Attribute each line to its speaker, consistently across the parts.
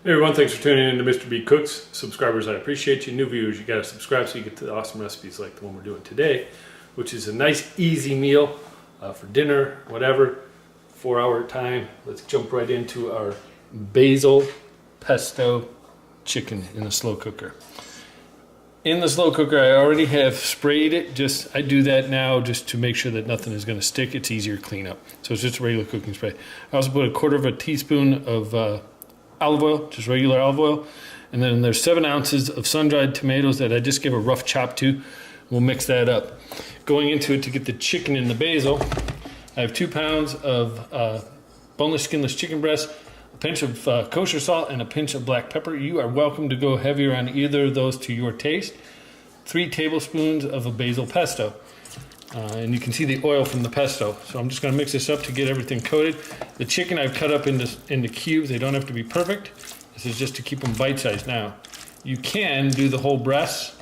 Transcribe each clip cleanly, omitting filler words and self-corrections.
Speaker 1: Hey everyone, thanks for tuning in to Mr. B Cooks. Subscribers, I appreciate you. New viewers, you gotta subscribe so you get the awesome recipes like the one we're doing today, which is a nice easy meal for dinner, whatever, 4-hour time. Let's jump right into our basil pesto chicken in the slow cooker. In the slow cooker, I already have sprayed it. I do that now just to make sure that nothing is gonna stick. It's easier to clean up. So it's just a regular cooking spray. I also put a 1/4 teaspoon of olive oil, just regular olive oil. And then there's 7 ounces of sun-dried tomatoes that I just give a rough chop to. We'll mix that up. Going into it to get the chicken and the basil, I have 2 pounds of boneless, skinless chicken breast, a pinch of kosher salt, and a pinch of black pepper. You are welcome to go heavier on either of those to your taste. 3 tablespoons of a basil pesto. And you can see the oil from the pesto. So I'm just going to mix this up to get everything coated. The chicken I've cut up into cubes. They don't have to be perfect. This is just to keep them bite-sized. Now, you can do the whole breasts.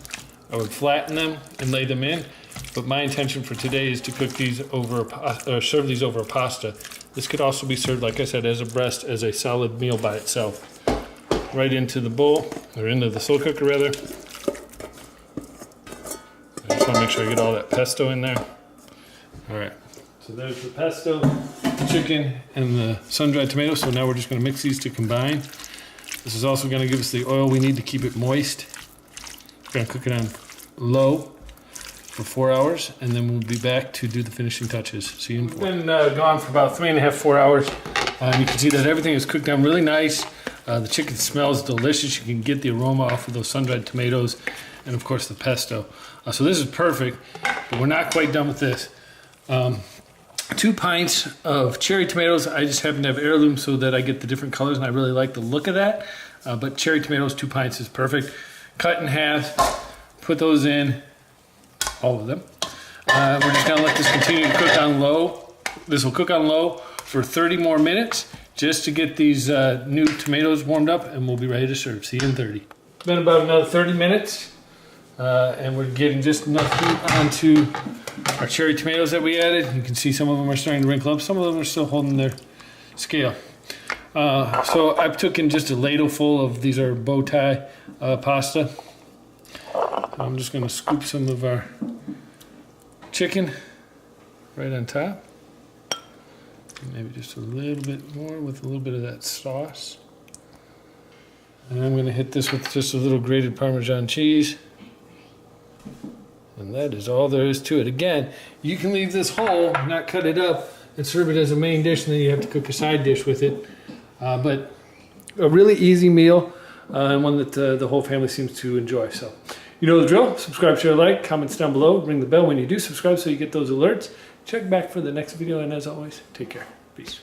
Speaker 1: I would flatten them and lay them in. But my intention for today is to cook these over, or serve these over a pasta. This could also be served, like I said, as a breast, as a solid meal by itself. Right into the bowl, or into the slow cooker rather. I just want to make sure I get all that pesto in there. All right, so there's the pesto, the chicken, and the sun-dried tomatoes. So now we're just going to mix these to combine. This is also going to give us the oil we need to keep it moist. We're going to cook it on low for 4 hours, and then we'll be back to do the finishing touches. See you in 4. We've been gone for about 3.5 to 4 hours. You can see that everything is cooked down really nice. The chicken smells delicious. You can get the aroma off of those sun-dried tomatoes, and of course the pesto. So this is perfect, but we're not quite done with this. 2 pints of cherry tomatoes. I just happen to have heirloom so that I get the different colors, and I really like the look of that. But cherry tomatoes, 2 pints is perfect. Cut in half, put those in, all of them. We're just gonna let this continue to cook on low. This will cook on low for 30 more minutes just to get these new tomatoes warmed up, and we'll be ready to serve. See you in 30. It's been about another 30 minutes. And we're getting just enough heat onto our cherry tomatoes that we added. You can see some of them are starting to wrinkle up. Some of them are still holding their scale. So I've taken just a ladle full of, these are bow tie pasta. So I'm just going to scoop some of our chicken right on top. Maybe just a little bit more with a little bit of that sauce. And I'm going to hit this with just a little grated Parmesan cheese. And that is all there is to it. Again, you can leave this whole, not cut it up, and serve it as a main dish, and then you have to cook a side dish with it. But a really easy meal, and one that the whole family seems to enjoy. So, you know the drill. Subscribe, share, like, comments down below. Ring the bell when you do subscribe so you get those alerts. Check back for the next video, and as always, take care. Peace.